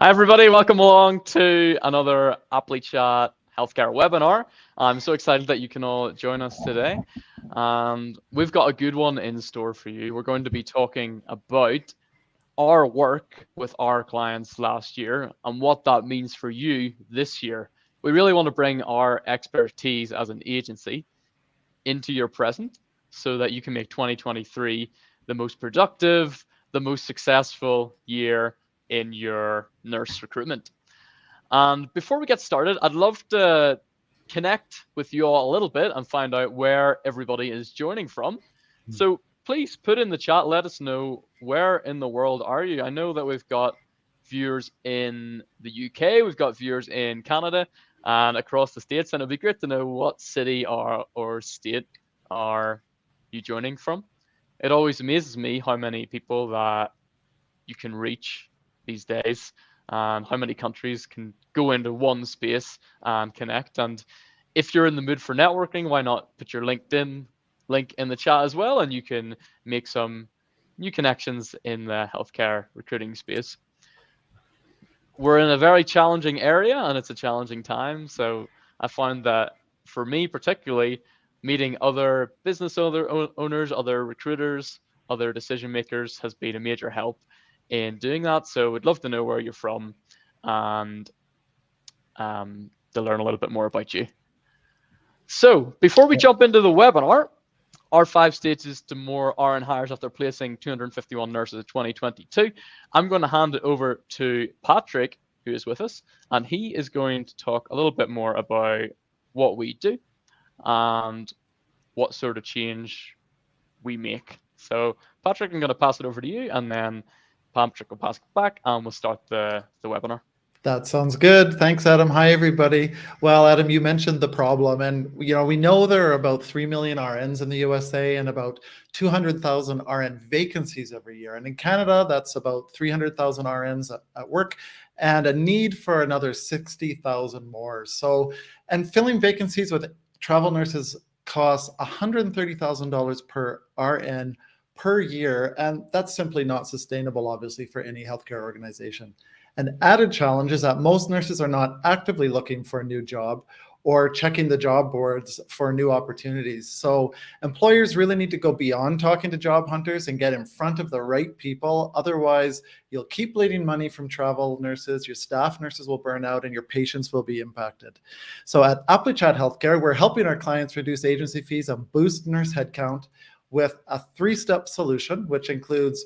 Hi, everybody. Welcome along to another Apply Chat healthcare webinar. I'm so excited that you can all join us today. And we've got a good one in store for you. We're going to be talking about our work with our clients last year and what that means for you this year. We really want to bring our expertise as an agency into your present so that you can make 2023 the most productive, the most successful year in your nurse recruitment. And before we get started, I'd love to connect with you all a little bit and find out where everybody is joining from. So please put in the chat, let us know where in the world are you. I know that we've got viewers in the UK, we've got viewers in Canada and across the States, and it'd be great to know what city or state are you joining from. It always amazes me how many people that you can reach these days and how many countries can go into one space and connect. And if you're in the mood for networking, why not put your LinkedIn link in the chat as well, and you can make some new connections in the healthcare recruiting space. We're in a very challenging area and it's a challenging time. So I found that for me particularly, meeting other business owners, other recruiters, other decision makers has been a major help in doing that. So we'd love to know where you're from and to learn a little bit more about you. So before we jump into the webinar, our 5 stages to more RN hires after placing 251 nurses in 2022. I'm going to hand it over to Patrick, who is with us, and he is going to talk a little bit more about what we do and what sort of change we make. So Patrick, I'm going to pass it over to you, and then Patrick will pass it back, and we'll start the webinar. That sounds good. Thanks, Adam. Hi, everybody. Well, Adam, you mentioned the problem, and we know there are about 3 million RNs in the USA and about 200,000 RN vacancies every year. And in Canada, that's about 300,000 RNs at work and a need for another 60,000 more. So, and filling vacancies with travel nurses costs $130,000 per RN per year, and that's simply not sustainable, obviously, for any healthcare organization. An added challenge is that most nurses are not actively looking for a new job or checking the job boards for new opportunities. So employers really need to go beyond talking to job hunters and get in front of the right people. Otherwise, you'll keep bleeding money from travel nurses, your staff nurses will burn out, and your patients will be impacted. So at ApplyChat Healthcare, we're helping our clients reduce agency fees and boost nurse headcount with a 3-step solution, which includes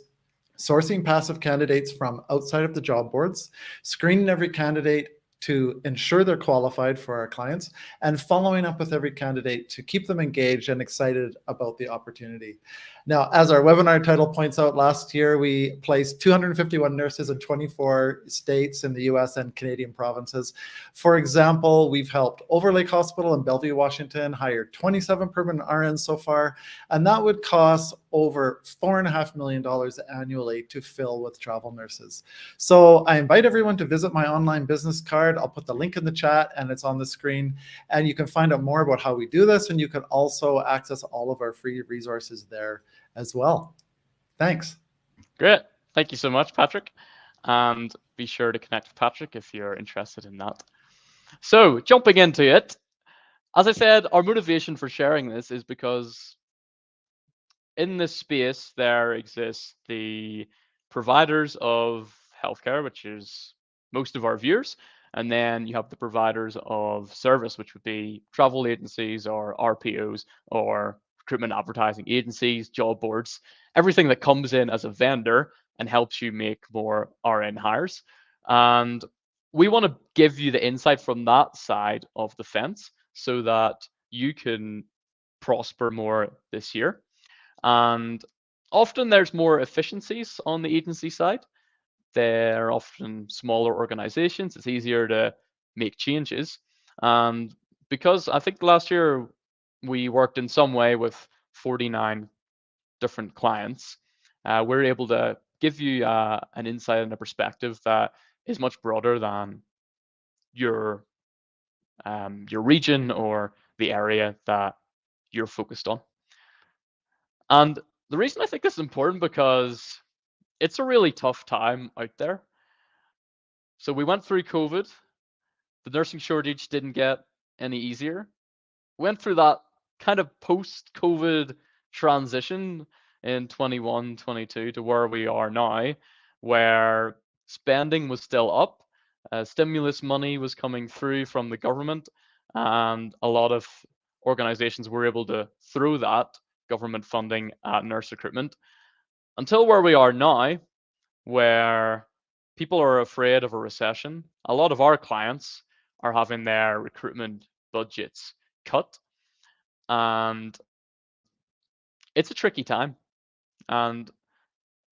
sourcing passive candidates from outside of the job boards, screening every candidate to ensure they're qualified for our clients, and following up with every candidate to keep them engaged and excited about the opportunity. Now, as our webinar title points out, last year we placed 251 nurses in 24 states in the US and Canadian provinces. For example, we've helped Overlake Hospital in Bellevue, Washington hire 27 permanent RNs so far, and that would cost over $4.5 million annually to fill with travel nurses. So I invite everyone to visit my online business card. I'll put the link in the chat and it's on the screen, and you can find out more about how we do this, and you can also access all of our free resources there as well. Thanks. Great. Thank you so much, Patrick. And be sure to connect with Patrick if you're interested in that. So jumping into it, as I said, our motivation for sharing this is because in this space, there exists the providers of healthcare, which is most of our viewers. And then you have the providers of service, which would be travel agencies or RPOs or recruitment advertising agencies, job boards, everything that comes in as a vendor and helps you make more RN hires. And we want to give you the insight from that side of the fence so that you can prosper more this year. And often there's more efficiencies on the agency side. They're often smaller organizations. It's easier to make changes. And because I think last year we worked in some way with 49 different clients, we're able to give you an insight and a perspective that is much broader than your region or the area that you're focused on. And the reason I think this is important because it's a really tough time out there. So we went through COVID. The nursing shortage didn't get any easier. Went through that kind of post-COVID transition in 21, 22 to where we are now, where spending was still up, stimulus money was coming through from the government, and a lot of organizations were able to throw that government funding at nurse recruitment until where we are now, where people are afraid of a recession. A lot of our clients are having their recruitment budgets cut, and it's a tricky time. And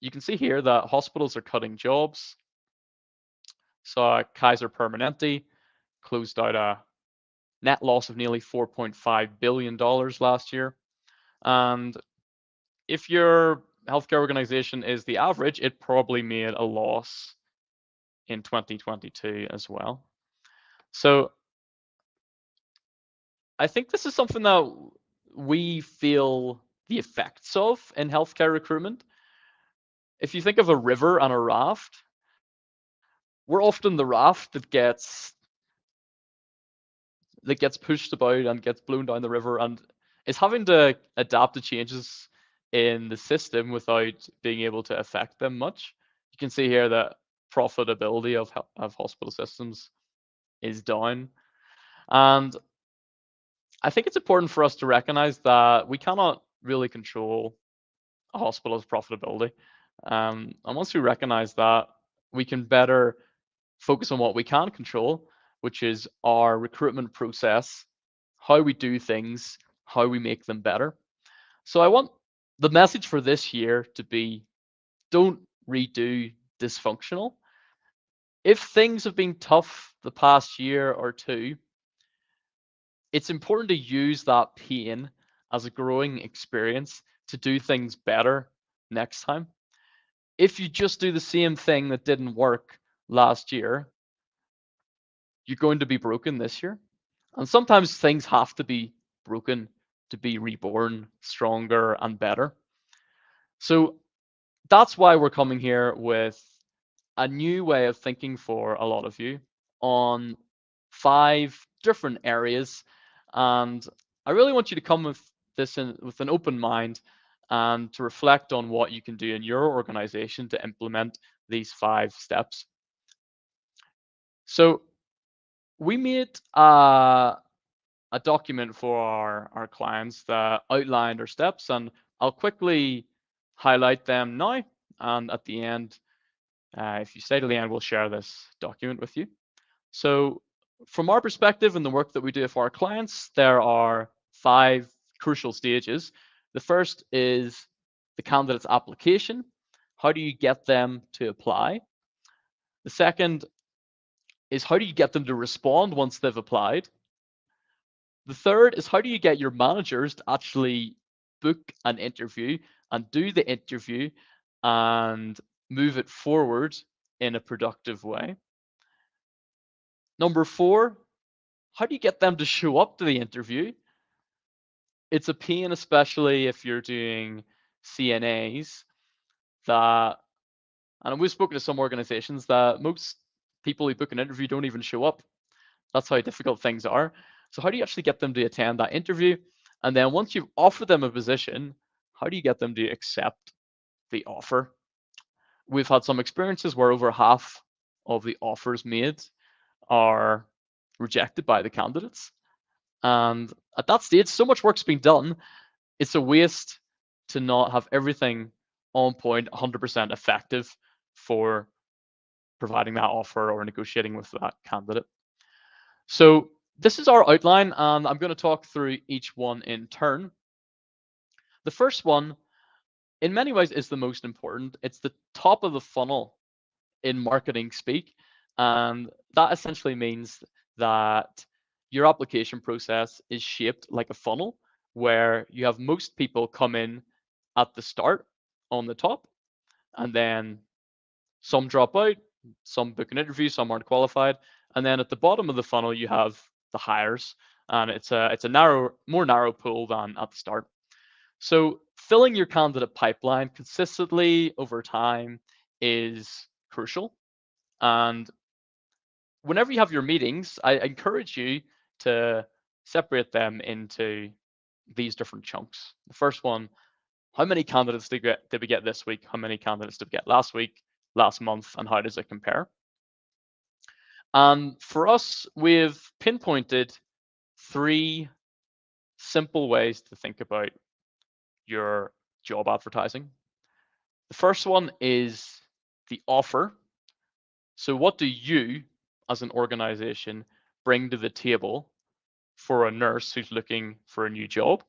you can see here that hospitals are cutting jobs. So Kaiser Permanente closed out a net loss of nearly $4.5 billion last year. And if your healthcare organization is the average, it probably made a loss in 2022 as well. So I think this is something that we feel the effects of in healthcare recruitment. If you think of a river and a raft, we're often the raft that gets pushed about and gets blown down the river and is having to adapt to changes in the system without being able to affect them much. You can see here that profitability of hospital systems is down. And I think it's important for us to recognize that we cannot really control a hospital's profitability. And once we recognize that, we can better focus on what we can control, which is our recruitment process, how we do things, how we make them better. So I want the message for this year to be, don't redo dysfunctional. If things have been tough the past year or two, it's important to use that pain as a growing experience to do things better next time. If you just do the same thing that didn't work last year, you're going to be broken this year. And sometimes things have to be broken to be reborn stronger and better. So that's why we're coming here with a new way of thinking for a lot of you on 5 different areas. And I really want you to come with this with an open mind and to reflect on what you can do in your organization to implement these 5 steps. So we made a document for our clients that outlined our steps, and I'll quickly highlight them now. And at the end, if you stay to the end, we'll share this document with you. So from our perspective and the work that we do for our clients, there are 5 crucial stages. The first is the candidate's application. How do you get them to apply? The second is how do you get them to respond once they've applied? The third is how do you get your managers to actually book an interview and do the interview and move it forward in a productive way? Number 4, how do you get them to show up to the interview? It's a pain, especially if you're doing CNAs, that, and we've spoken to some organizations that most people who book an interview don't even show up. That's how difficult things are. So how do you actually get them to attend that interview? And then once you've offered them a position, how do you get them to accept the offer? We've had some experiences where over half of the offers made are rejected by the candidates. And at that stage, so much work's been done, it's a waste to not have everything on point, 100% effective for providing that offer or negotiating with that candidate. So this is our outline, and I'm going to talk through each one in turn. The first one, in many ways, is the most important. It's the top of the funnel in marketing speak, and that essentially means that your application process is shaped like a funnel where you have most people come in at the start on the top, and then some drop out, some book an interview, some aren't qualified, and then at the bottom of the funnel you have the hires, and it's a more narrow pool than at the start. So filling your candidate pipeline consistently over time is crucial, and whenever you have your meetings, I encourage you to separate them into these different chunks. The first one, how many candidates did we get this week? How many candidates did we get last week, last month, and how does it compare? And for us, we've pinpointed 3 simple ways to think about your job advertising. The first one is the offer. So, what do you, as an organization, bring to the table for a nurse who's looking for a new job?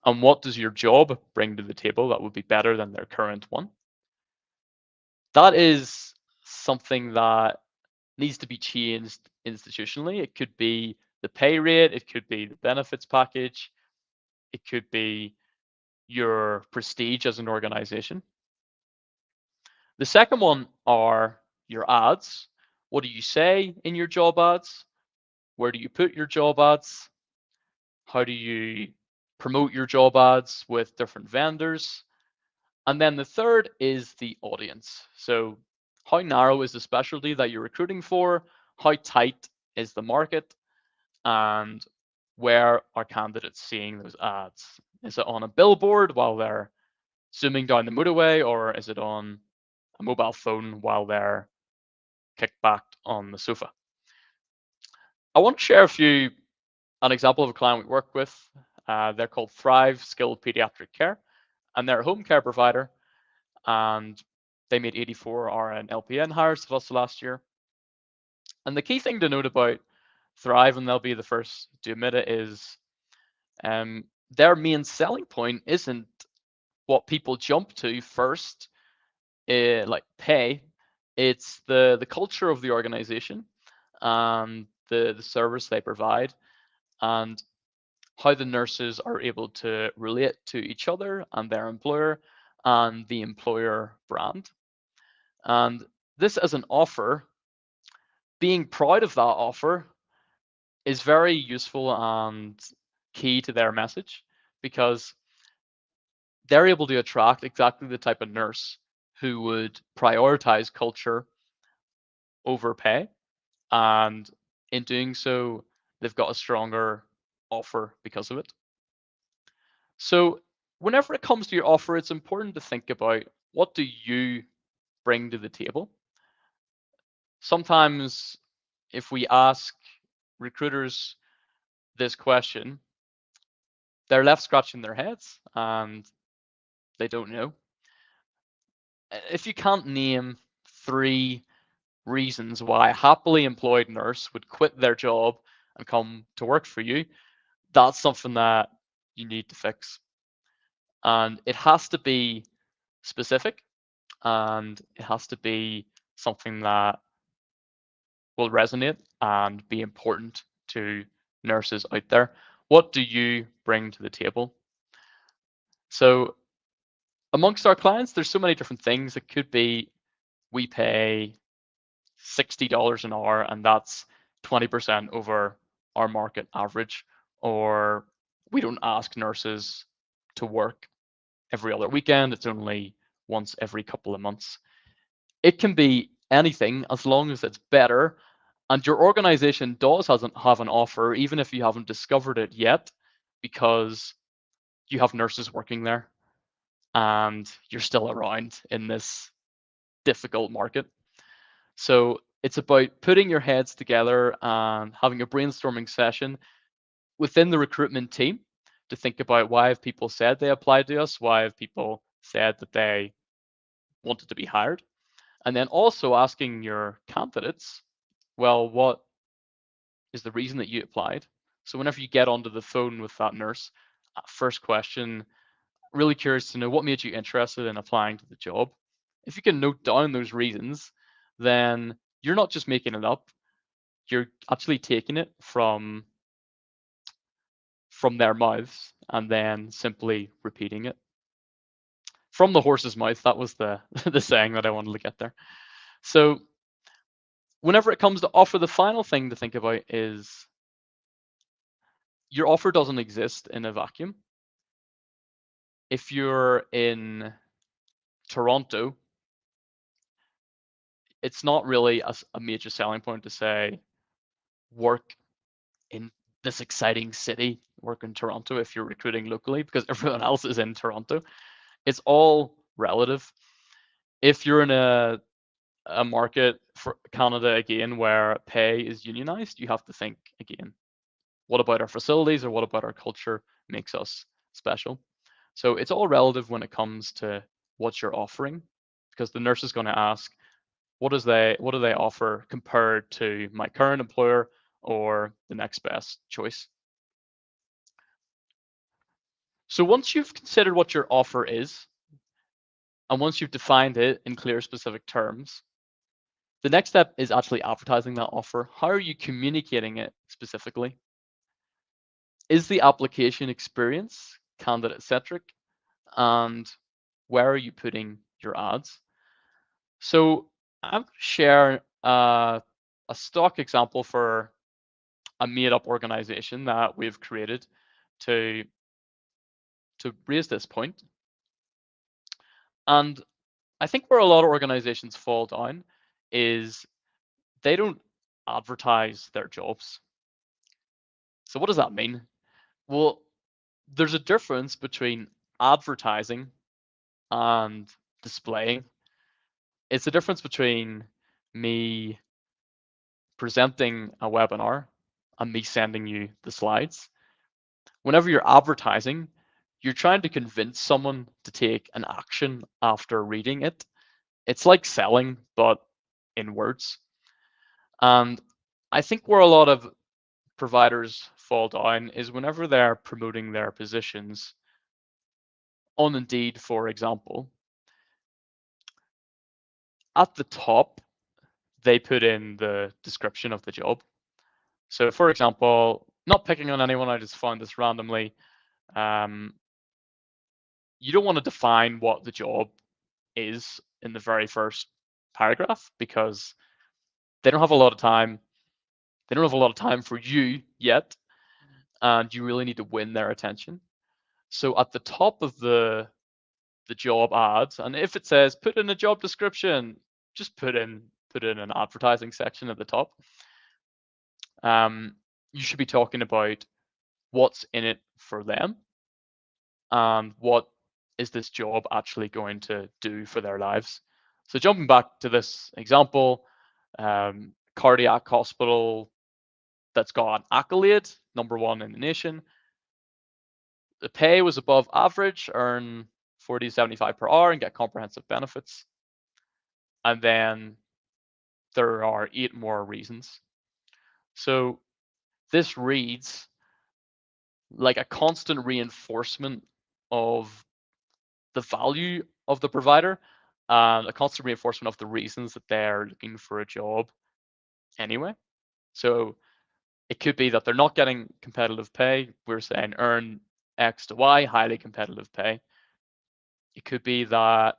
And what does your job bring to the table that would be better than their current one? That is something that needs to be changed institutionally. It could be the pay rate, it could be the benefits package, it could be your prestige as an organization. The second one are your ads. What do you say in your job ads? Where do you put your job ads? How do you promote your job ads with different vendors? And then the third is the audience. So, how narrow is the specialty that you're recruiting for? How tight is the market? And where are candidates seeing those ads? Is it on a billboard while they're zooming down the motorway, or is it on a mobile phone while they're kicked back on the sofa? I want to share an example of a client we work with. They're called Thrive Skilled Pediatric Care, and they're a home care provider. And they made 84 RN LPN hires with us last year. And the key thing to note about Thrive, and they'll be the first to admit it, is their main selling point isn't what people jump to first, like pay. It's the culture of the organization and the service they provide, and how the nurses are able to relate to each other and their employer and the employer brand. And this as an offer, being proud of that offer is very useful and key to their message, because they're able to attract exactly the type of nurse who would prioritize culture over pay. And in doing so, they've got a stronger offer because of it. So, whenever it comes to your offer, it's important to think about, what do you bring to the table? Sometimes, if we ask recruiters this question, they're left scratching their heads and they don't know. If you can't name 3 reasons why a happily employed nurse would quit their job and come to work for you, that's something that you need to fix. And it has to be specific, and it has to be something that will resonate and be important to nurses out there. What do you bring to the table? So, amongst our clients, there's so many different things. It could be, we pay $60 an hour, and that's 20% over our market average, or we don't ask nurses to work every other weekend, it's only once every couple of months. It can be anything as long as it's better, and your organization does have an offer, even if you haven't discovered it yet, because you have nurses working there and you're still around in this difficult market. So it's about putting your heads together and having a brainstorming session within the recruitment team to think about, why have people said they applied to us? Why have people said that they wanted to be hired? And then also asking your candidates, well, what is the reason that you applied? So whenever you get onto the phone with that nurse, first question, really curious to know, what made you interested in applying to the job? If you can note down those reasons, then you're not just making it up, you're actually taking it from their mouths and then simply repeating it. From the horse's mouth, that was the the saying that I wanted to get there. So whenever it comes to offer, the final thing to think about is, your offer doesn't exist in a vacuum. If you're in Toronto, it's not really a major selling point to say, work in this exciting city, work in Toronto if you're recruiting locally because everyone else is in Toronto. It's all relative. If you're in a market for Canada again where pay is unionized, you have to think again, what about our facilities or what about our culture makes us special? So it's all relative when it comes to what you're offering, because the nurse is going to ask, what do they offer compared to my current employer or the next best choice? So once you've considered what your offer is, and once you've defined it in clear, specific terms, the next step is actually advertising that offer. How are you communicating it specifically? Is the application experience candidate-centric? And where are you putting your ads? So I'm going to share a stock example for a made-up organization that we've created to raise this point. And I think where a lot of organizations fall down is they don't advertise their jobs. So what does that mean? Well, there's a difference between advertising and displaying. It's the difference between me presenting a webinar and me sending you the slides. Whenever you're advertising, you're trying to convince someone to take an action after reading it. It's like selling, but in words. And I think where a lot of providers fall down is whenever they're promoting their positions on Indeed, for example, at the top, they put in the description of the job. So for example, not picking on anyone, I just found this randomly. You don't want to define what the job is in the very first paragraph because they don't have a lot of time. They don't have a lot of time for you yet, and you really need to win their attention. So at the top of the job ads, and if it says put in a job description, just put in an advertising section at the top. You should be talking about what's in it for them and what is this job actually going to do for their lives. So jumping back to this example, cardiac hospital that's got an accolade, #1 in the nation. The pay was above average, earn 40 to 75 per hour and get comprehensive benefits. And then there are 8 more reasons. So this reads like a constant reinforcement of the value of the provider and a constant reinforcement of the reasons that they're looking for a job anyway. So it could be that they're not getting competitive pay. We're saying earn X to Y, highly competitive pay. It could be that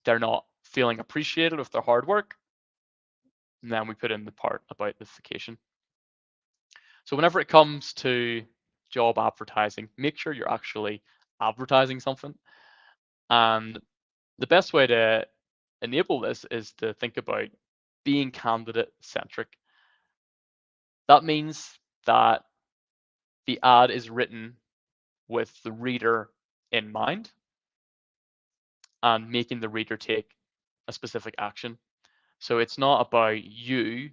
they're not feeling appreciated with their hard work. And then we put in the part about the vacation. So whenever it comes to job advertising, make sure you're actually advertising something. And the best way to enable this is to think about being candidate centric. That means that the ad is written with the reader in mind and making the reader take a specific action. So it's not about you.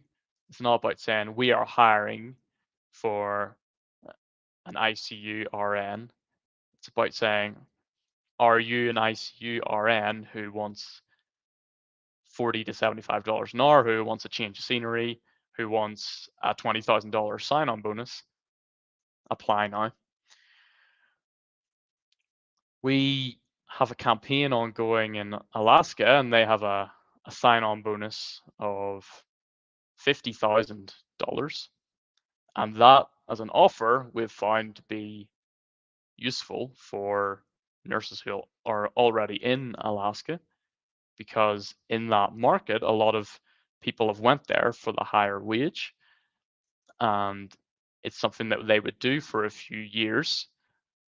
It's not about saying we are hiring for an ICU RN. It's about saying, are you an ICU RN who wants $40 to $75 an hour, who wants a change of scenery, who wants a $20,000 sign-on bonus? Apply now. We have a campaign ongoing in Alaska, and they have a sign-on bonus of $50,000. And that, as an offer, we've found to be useful for nurses who are already in Alaska, because in that market, a lot of people have went there for the higher wage, and it's something that they would do for a few years.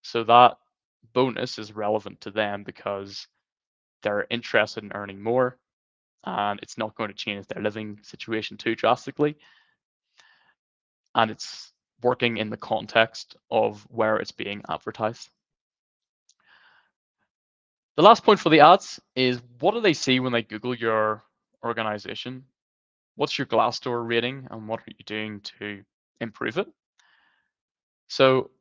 So that bonus is relevant to them because they're interested in earning more, and it's not going to change their living situation too drastically. and it's working in the context of where it's being advertised. The last point for the ads is, what do they see when they Google your organization? What's your Glassdoor rating, and what are you doing to improve it? So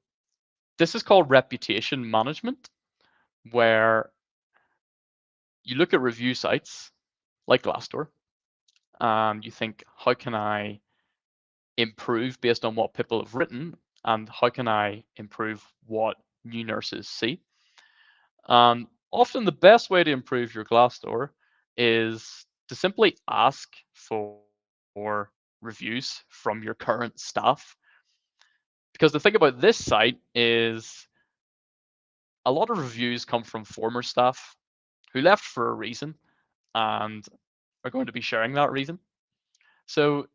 this is called reputation management, where you look at review sites like Glassdoor and you think, how can I improve based on what people have written, and how can I improve what new nurses see? Often the best way to improve your Glassdoor is to simply ask for reviews from your current staff. Because the thing about this site is a lot of reviews come from former staff who left for a reason and are going to be sharing that reason. So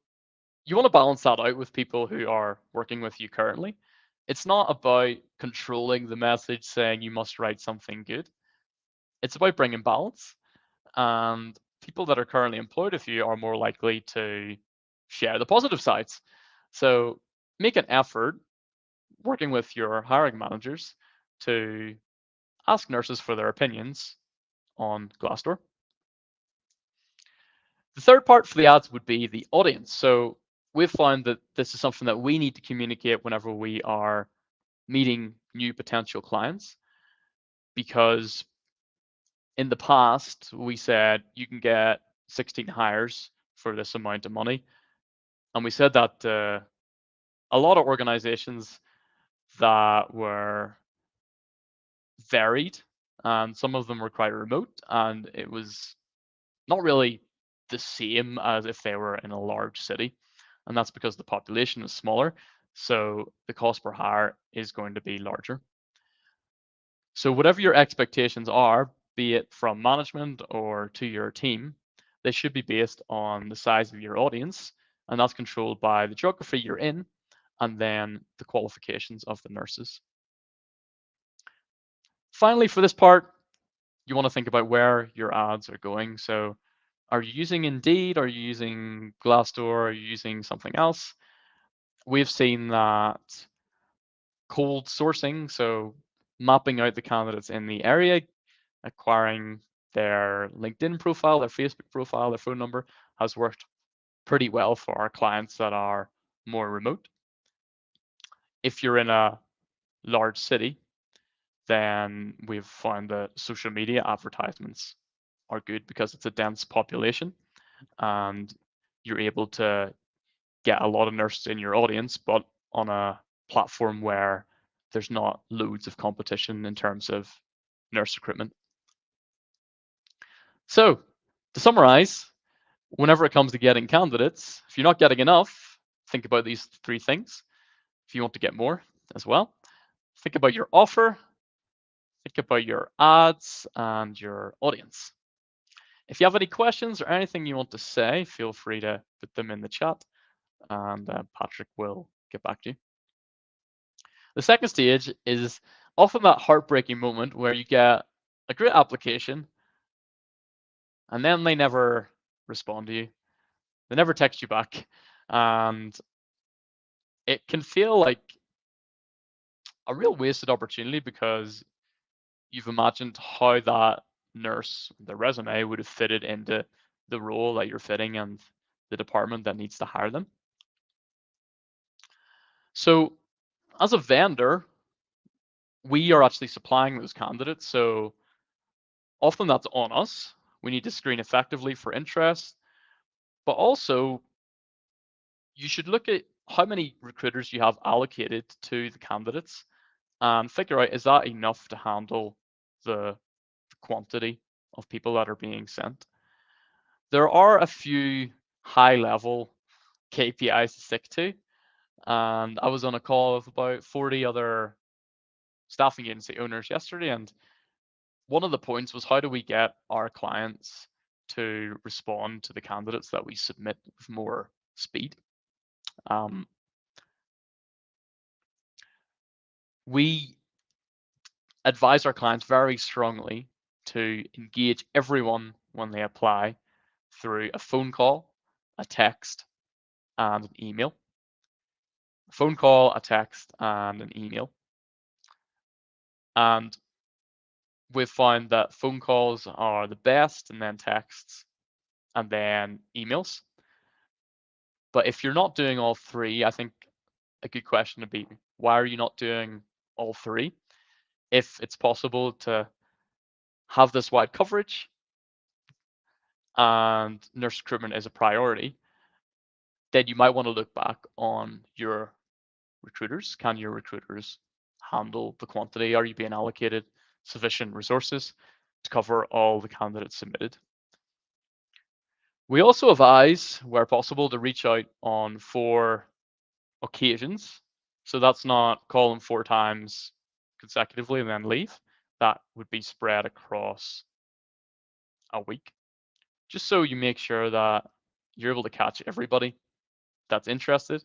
you want to balance that out with people who are working with you currently. It's not about controlling the message saying you must write something good. It's about bringing balance. And people that are currently employed with you are more likely to share the positive sides. So make an effort working with your hiring managers to ask nurses for their opinions on Glassdoor. The third part for the ads would be the audience. So we've found that this is something that we need to communicate whenever we are meeting new potential clients, because in the past we said you can get 16 hires for this amount of money, and we said that a lot of organizations that were varied, and some of them were quite remote, and it was not really the same as if they were in a large city. And that's because the population is smaller, so the cost per hire is going to be larger. So whatever your expectations are, be it from management or to your team, they should be based on the size of your audience, and that's controlled by the geography you're in and then the qualifications of the nurses. Finally, for this part, you want to think about where your ads are going. So are you using Indeed? Are you using Glassdoor? Are you using something else? We've seen that cold sourcing, so mapping out the candidates in the area, acquiring their LinkedIn profile, their Facebook profile, their phone number, has worked pretty well for our clients that are more remote. If you're in a large city, then we've found that social media advertisements are good because it's a dense population and you're able to get a lot of nurses in your audience, but on a platform where there's not loads of competition in terms of nurse recruitment. So to summarize, whenever it comes to getting candidates, if you're not getting enough, think about these three things. If you want to get more as well, think about your offer, think about your ads and your audience. If you have any questions or anything you want to say, feel free to put them in the chat and Patrick will get back to you. The second stage is often that heartbreaking moment where you get a great application and then they never respond to you. They never text you back. And it can feel like a real wasted opportunity because you've imagined how that nurse, the resume, would have fitted into the role that you're fitting and the department that needs to hire them. So as a vendor, we are actually supplying those candidates. So often that's on us. We need to screen effectively for interest, but also you should look at how many recruiters you have allocated to the candidates and figure out, is that enough to handle the quantity of people that are being sent? There are a few high level KPIs to stick to. And I was on a call with about 40 other staffing agency owners yesterday, and one of the points was, how do we get our clients to respond to the candidates that we submit with more speed? We advise our clients very strongly to engage everyone when they apply through a phone call, a text, and an email. phone call, a text, and an email. And we've found that phone calls are the best, and then texts, and then emails. But if you're not doing all three, I think a good question to be, why are you not doing all three? If it's possible to have this wide coverage and nurse recruitment is a priority, then you might want to look back on your recruiters. Can your recruiters handle the quantity? Are you being allocated sufficient resources to cover all the candidates submitted? We also advise, where possible, to reach out on 4 occasions. So that's not call them 4 times consecutively and then leave. That would be spread across a week, just so you make sure that you're able to catch everybody that's interested.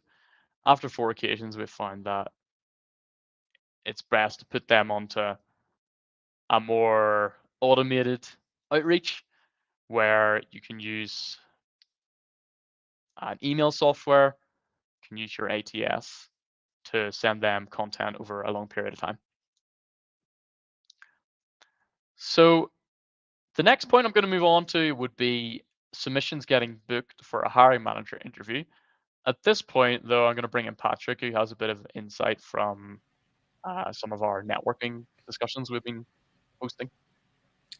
After 4 occasions, we've found that it's best to put them onto a more automated outreach where you can use an email software, you can use your ATS to send them content over a long period of time. So the next point I'm going to move on to would be submissions getting booked for a hiring manager interview. At this point, though, I'm going to bring in Patrick, who has a bit of insight from some of our networking discussions we've been hosting.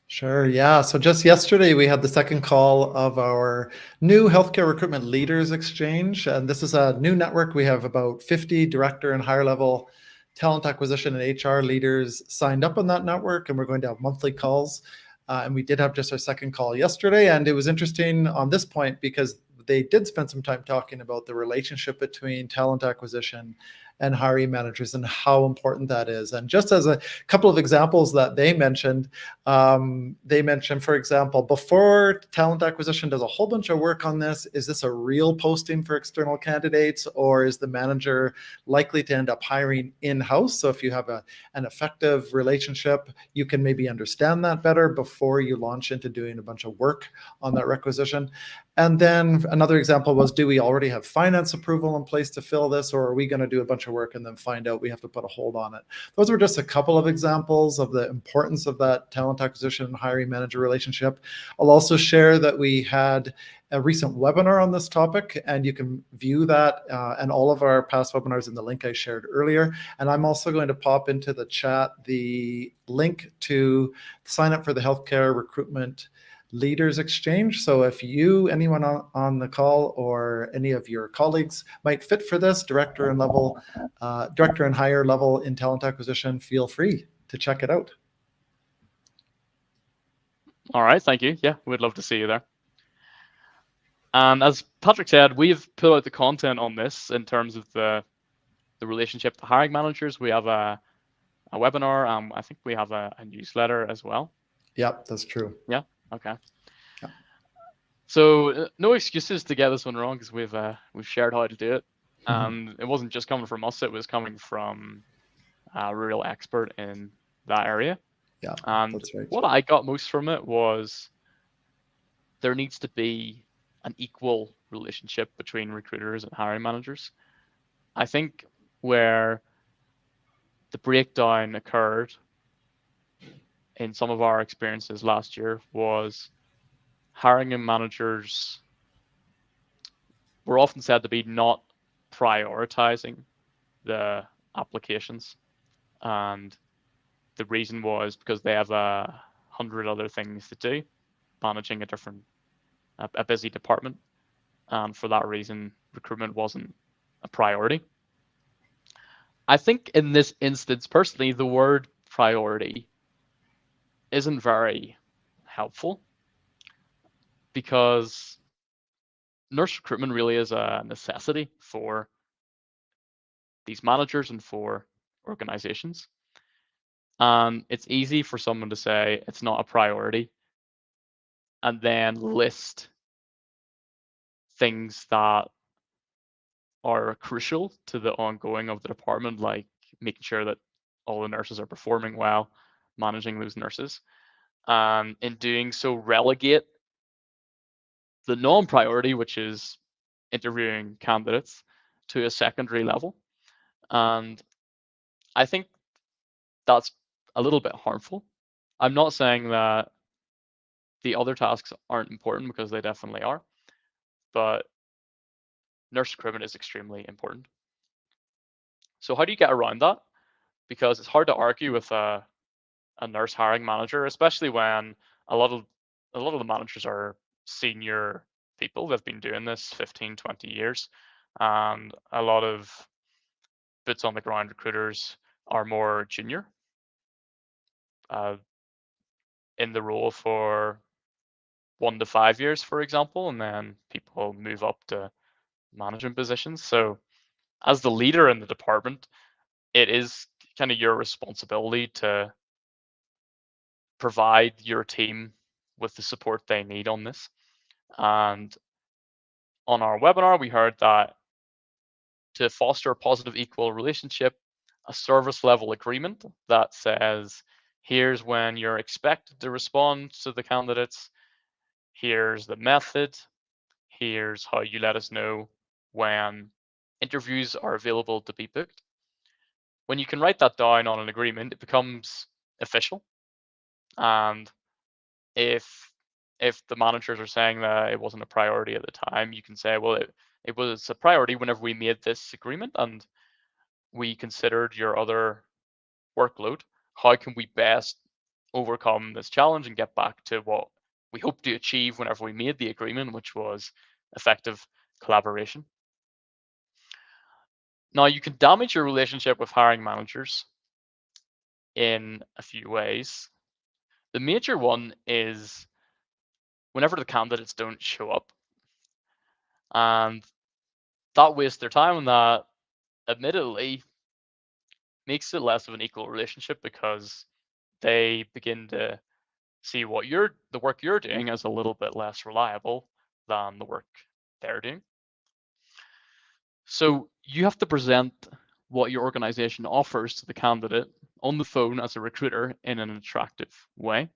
Sure. Yeah. So just yesterday, we had the second call of our new healthcare recruitment leaders exchange. And this is a new network. We have about 50 director and higher level talent acquisition and HR leaders signed up on that network. And we're going to have monthly calls. And we did have just our second call yesterday. And it was interesting on this point because they did spend some time talking about the relationship between talent acquisition and hiring managers and how important that is. And just as a couple of examples that they mentioned, for example, before talent acquisition does a whole bunch of work on this, is this a real posting for external candidates, or is the manager likely to end up hiring in-house? So if you have an effective relationship, you can maybe understand that better before you launch into doing a bunch of work on that requisition. And then another example was, do we already have finance approval in place to fill this, or are we going to do a bunch of work and then find out we have to put a hold on it? Those were just a couple of examples of the importance of that talent acquisition and hiring manager relationship. I'll also share that we had a recent webinar on this topic, and you can view that and all of our past webinars in the link I shared earlier. And I'm also going to pop into the chat the link to sign up for the healthcare recruitment leaders exchange. So if anyone on the call or any of your colleagues might fit for this, director and higher level in talent acquisition, feel free to check it out. All right, thank you. Yeah, we'd love to see you there. And as Patrick said, we've put out the content on this in terms of the relationship to hiring managers. We have a webinar. I think we have a newsletter as well. Yep, that's true. Yeah. Okay. Yeah. So no excuses to get this one wrong, because we've shared how to do it, and it wasn't just coming from us; it was coming from a real expert in that area. Yeah, and that's right. What I got most from it was there needs to be an equal relationship between recruiters and hiring managers. I think where the breakdown occurred in some of our experiences last year was hiring managers were often said to be not prioritizing the applications, and the reason was because they have 100 other things to do, managing a busy department, and for that reason recruitment wasn't a priority. I think in this instance, personally, the word priority isn't very helpful, because nurse recruitment really is a necessity for these managers and for organizations. And it's easy for someone to say it's not a priority and then list things that are crucial to the ongoing of the department, like making sure that all the nurses are performing well, managing those nurses, and in doing so relegate the non-priority, which is interviewing candidates, to a secondary level. And I think that's a little bit harmful. I'm not saying that the other tasks aren't important, because they definitely are, but nurse recruitment is extremely important. So how do you get around that? Because it's hard to argue with a nurse hiring manager, especially when a lot of the managers are senior people. They've been doing this 15, 20 years, and a lot of boots on the ground recruiters are more junior, uh, in the role for 1 to 5 years, for example, and then people move up to management positions. So as the leader in the department, it is kind of your responsibility to provide your team with the support they need on this. And on our webinar, we heard that to foster a positive equal relationship, a service level agreement that says, here's when you're expected to respond to the candidates, here's the method, here's how you let us know when interviews are available to be booked. When you can write that down on an agreement, it becomes official. And if the managers are saying that it wasn't a priority at the time, you can say, well, it was a priority whenever we made this agreement, and we considered your other workload. How can we best overcome this challenge and get back to what we hoped to achieve whenever we made the agreement, which was effective collaboration? Now, you can damage your relationship with hiring managers in a few ways. The major one is whenever the candidates don't show up, and that wastes their time, and that admittedly makes it less of an equal relationship, because they begin to see the work you're doing as a little bit less reliable than the work they're doing. So you have to present what your organization offers to the candidate on the phone as a recruiter in an attractive way.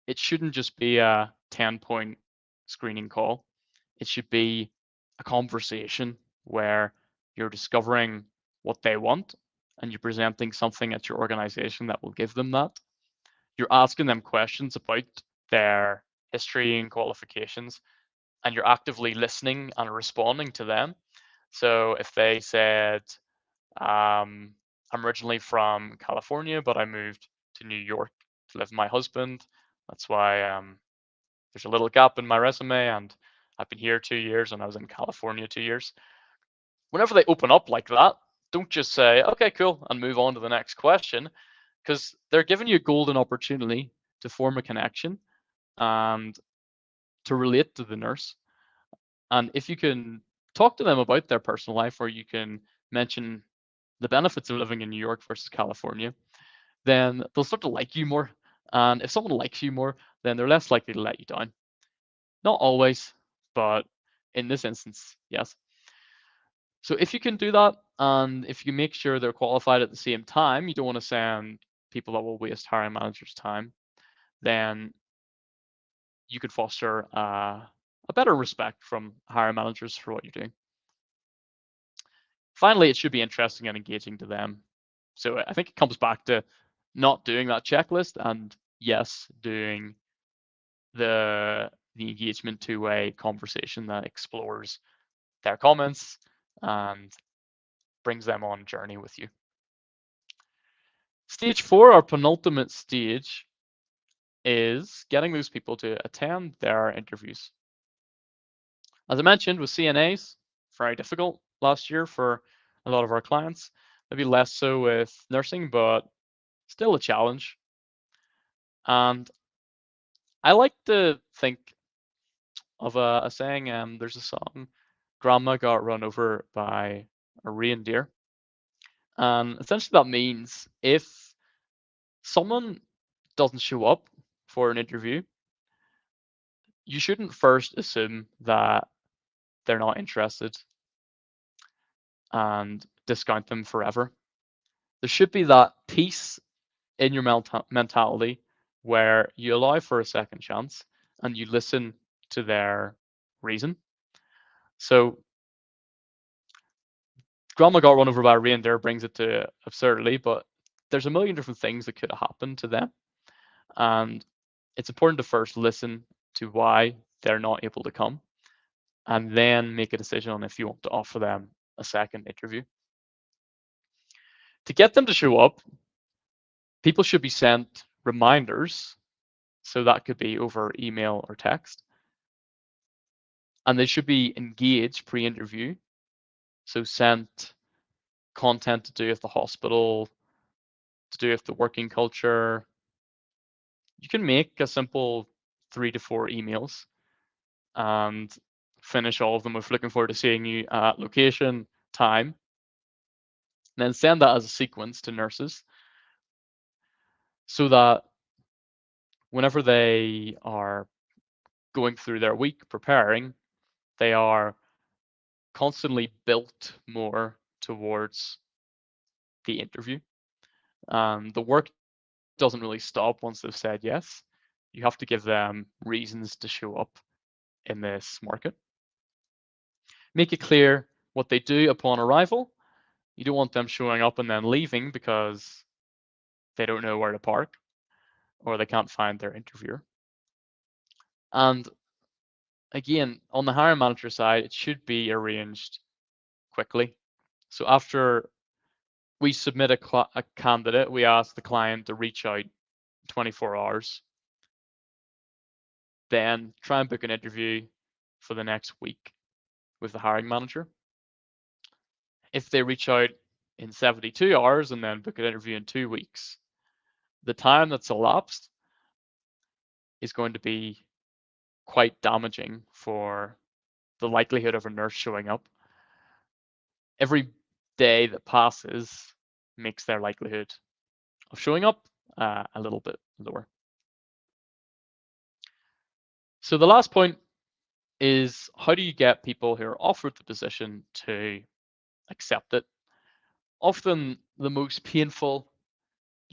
It shouldn't just be a 10-point screening call. It should be a conversation where you're discovering what they want, and you're presenting something at your organization that will give them that. You're asking them questions about their history and qualifications, and you're actively listening and responding to them. So if they said, I'm originally from California, but I moved to New York to live with my husband. That's why there's a little gap in my resume, and I've been here 2 years and I was in California 2 years. Whenever they open up like that, don't just say, okay, cool, and move on to the next question, because they're giving you a golden opportunity to form a connection and to relate to the nurse. And if you can talk to them about their personal life, or you can mention the benefits of living in New York versus California, then they'll start to like you more. And if someone likes you more, then they're less likely to let you down. Not always, but in this instance, yes. So if you can do that, and if you make sure they're qualified at the same time, you don't want to send people that will waste hiring managers' time, then you could foster a better respect from hiring managers for what you're doing. Finally, it should be interesting and engaging to them. So I think it comes back to not doing that checklist, and yes, doing the engagement two-way conversation that explores their comments and brings them on a journey with you. Stage 4, our penultimate stage, is getting those people to attend their interviews. As I mentioned, with CNAs, very difficult last year for a lot of our clients. Maybe less so with nursing, but still a challenge. And I like to think of a saying, there's a song, Grandma got run over by a reindeer. And essentially that means if someone doesn't show up for an interview, you shouldn't first assume that they're not interested and discount them forever. There should be that peace in your mentality where you allow for a second chance and you listen to their reason. So grandma got run over by a reindeer brings it to absurdity, but there's a million different things that could have happened to them. And it's important to first listen to why they're not able to come and then make a decision on if you want to offer them a second interview. To get them to show up, people should be sent reminders. So that could be over email or text. And they should be engaged pre interview. So sent content to do with the hospital, to do with the working culture. You can make a simple 3 to 4 emails and finish all of them with looking forward to seeing you at location, time, and then send that as a sequence to nurses so that whenever they are going through their week preparing, they are constantly built more towards the interview. The work doesn't really stop once they've said yes. You have to give them reasons to show up in this market. Make it clear what they do upon arrival. You don't want them showing up and then leaving because they don't know where to park or they can't find their interviewer. And again, on the hiring manager side, it should be arranged quickly. So after we submit a candidate, we ask the client to reach out 24 hours, then try and book an interview for the next week with the hiring manager. If they reach out in 72 hours and then book an interview in 2 weeks, the time that's elapsed is going to be quite damaging for the likelihood of a nurse showing up. Every day that passes makes their likelihood of showing up a little bit lower. So the last point is, how do you get people who are offered the position to accept it? Often the most painful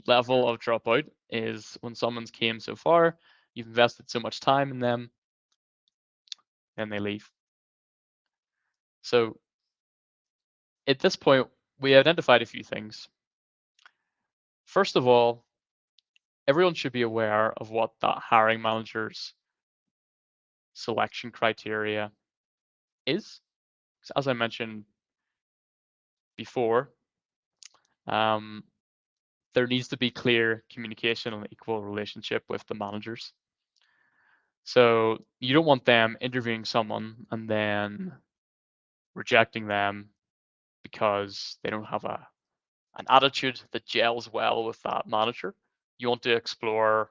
level of dropout is when someone's came so far, you've invested so much time in them, and they leave. So at this point, we identified a few things. First of all, everyone should be aware of what that hiring manager's selection criteria is. As I mentioned before, there needs to be clear communication and equal relationship with the managers. So you don't want them interviewing someone and then rejecting them because they don't have an attitude that gels well with that manager. You want to explore,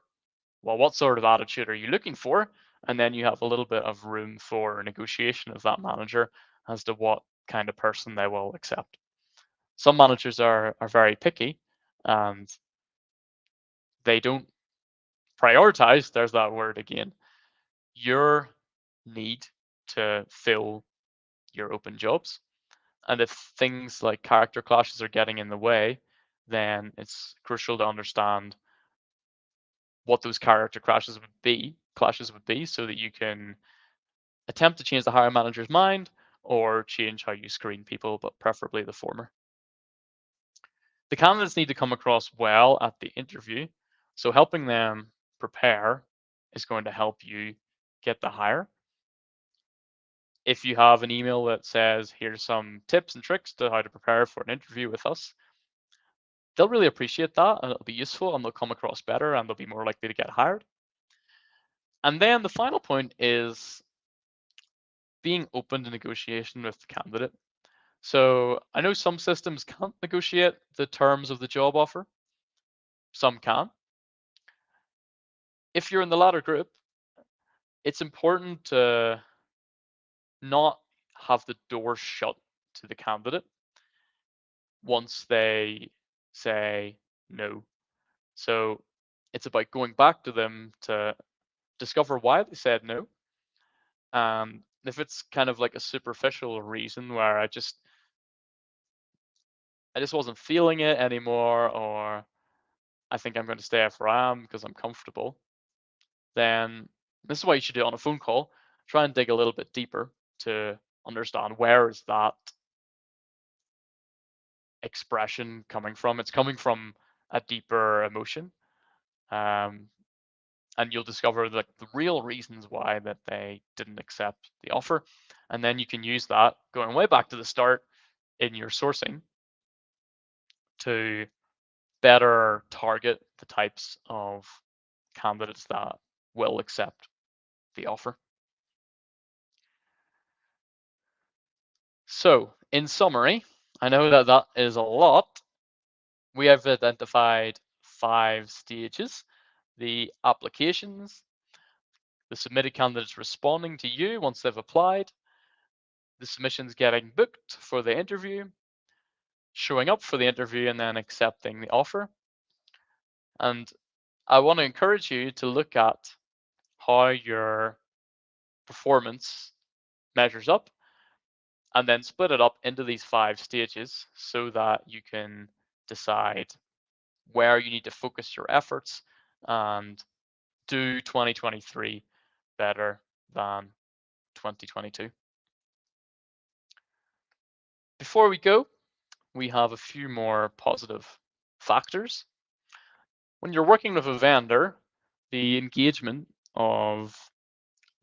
well, what sort of attitude are you looking for? And then you have a little bit of room for negotiation of that manager as to what kind of person they will accept. Some managers are very picky and they don't prioritize, there's that word again, your need to fill your open jobs. And if things like character clashes are getting in the way, then it's crucial to understand what those character clashes would be, so that you can attempt to change the hiring manager's mind or change how you screen people, but preferably the former. The candidates need to come across well at the interview, so helping them prepare is going to help you get the hire. If you have an email that says, here's some tips and tricks to how to prepare for an interview with us, they'll really appreciate that and it'll be useful and they'll come across better and they'll be more likely to get hired. And then the final point is being open to negotiation with the candidate. So I know some systems can't negotiate the terms of the job offer, some can. If you're in the latter group, it's important to not have the door shut to the candidate once they say no. So it's about going back to them to discover why they said no. And if it's kind of like a superficial reason where I just wasn't feeling it anymore, or I think I'm going to stay where I am because I'm comfortable, then this is why you should do it on a phone call. Try and dig a little bit deeper to understand where is that expression coming from. It's coming from a deeper emotion. And you'll discover the real reasons why that they didn't accept the offer. And then you can use that, going way back to the start in your sourcing, to better target the types of candidates that will accept the offer. So, in summary, I know that that is a lot. We have identified 5 stages: the applications, the submitted candidates responding to you once they've applied, the submissions getting booked for the interview, showing up for the interview, and then accepting the offer. And I want to encourage you to look at how your performance measures up, and then split it up into these 5 stages so that you can decide where you need to focus your efforts and do 2023 better than 2022. Before we go, we have a few more positive factors. When you're working with a vendor, the engagement of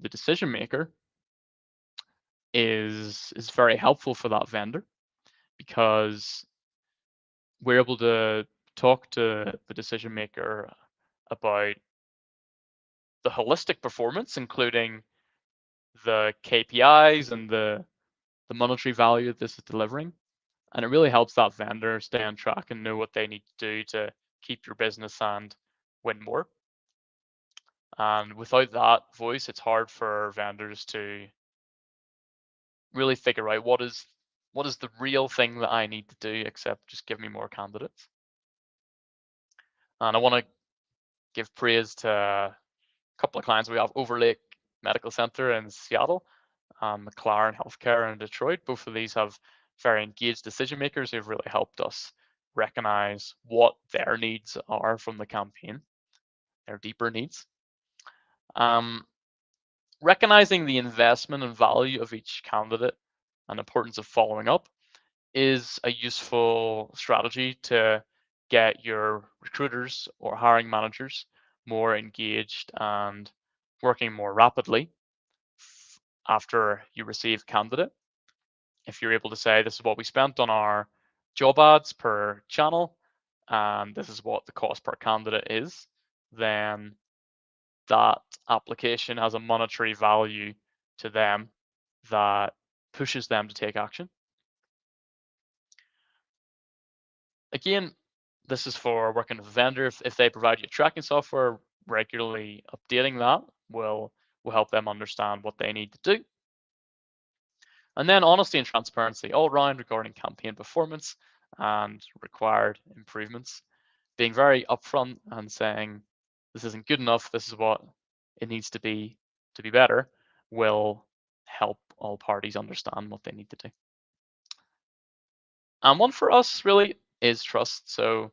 the decision maker is very helpful for that vendor, because we're able to talk to the decision maker about the holistic performance, including the KPIs and the monetary value that this is delivering. And it really helps that vendor stay on track and know what they need to do to keep your business and win more. And without that voice, it's hard for vendors to really figure out what is the real thing that I need to do, except just give me more candidates. And I want to give praise to a couple of clients. We have Overlake Medical Center in Seattle, McLaren Healthcare in Detroit. Both of these have very engaged decision makers who've really helped us recognize what their needs are from the campaign, their deeper needs. Recognizing the investment and value of each candidate and importance of following up is a useful strategy to get your recruiters or hiring managers more engaged and working more rapidly after you receive a candidate. If you're able to say, this is what we spent on our job ads per channel, and this is what the cost per candidate is, then that application has a monetary value to them that pushes them to take action. Again, this is for working with a vendor. If they provide you tracking software, regularly updating that will help them understand what they need to do. And then honesty and transparency all around regarding campaign performance and required improvements. Being very upfront and saying, this isn't good enough, this is what it needs to be better, will help all parties understand what they need to do. And one for us really is trust. So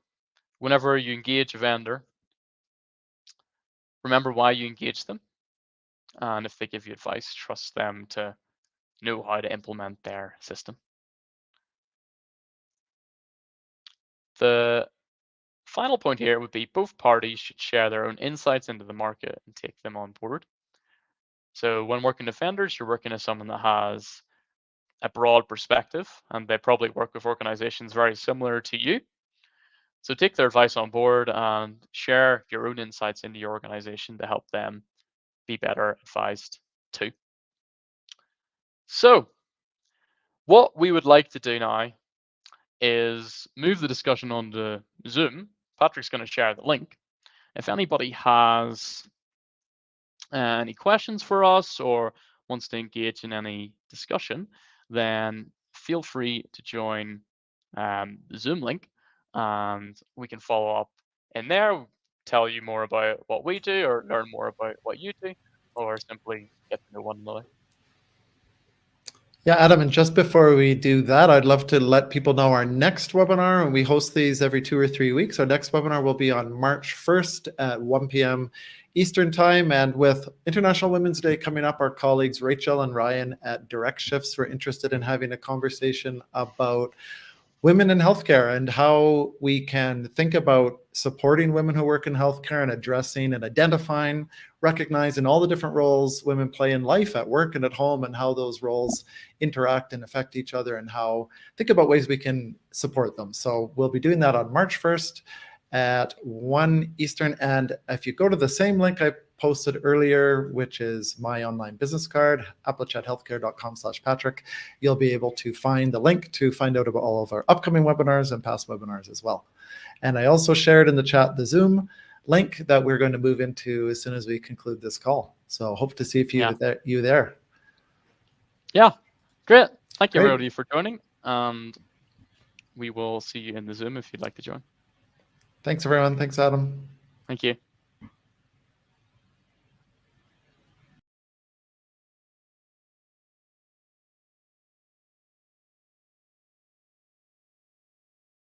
whenever you engage a vendor, remember why you engage them. And if they give you advice, trust them to know how to implement their system. The final point here would be both parties should share their own insights into the market and take them on board. So when working with vendors, you're working with someone that has a broad perspective, and they probably work with organizations very similar to you. So take their advice on board and share your own insights into your organization to help them be better advised too. So what we would like to do now is move the discussion onto Zoom. Patrick's going to share the link. If anybody has any questions for us or wants to engage in any discussion, then feel free to join the Zoom link, and we can follow up in there, tell you more about what we do or learn more about what you do, or simply get to know one another. Yeah, Adam, and just before we do that, I'd love to let people know our next webinar, and we host these every 2 or 3 weeks. Our next webinar will be on March 1st at 1 p.m. Eastern Time. And with International Women's Day coming up, our colleagues Rachel and Ryan at Direct Shifts were interested in having a conversation about women in healthcare and how we can think about supporting women who work in healthcare and addressing and identifying, recognizing all the different roles women play in life at work and at home, and how those roles interact and affect each other, and how think about ways we can support them. So we'll be doing that on March 1st at 1 Eastern. And if you go to the same link I posted earlier, which is my online business card, applechathealthcare.com/Patrick, you'll be able to find the link to find out about all of our upcoming webinars and past webinars as well. And I also shared in the chat the Zoom link that we're going to move into as soon as we conclude this call. So hope to see you there. Yeah, great. Thank you, Great. everybody, for joining. And we will see you in the Zoom if you'd like to join. Thanks, everyone. Thanks, Adam. Thank you.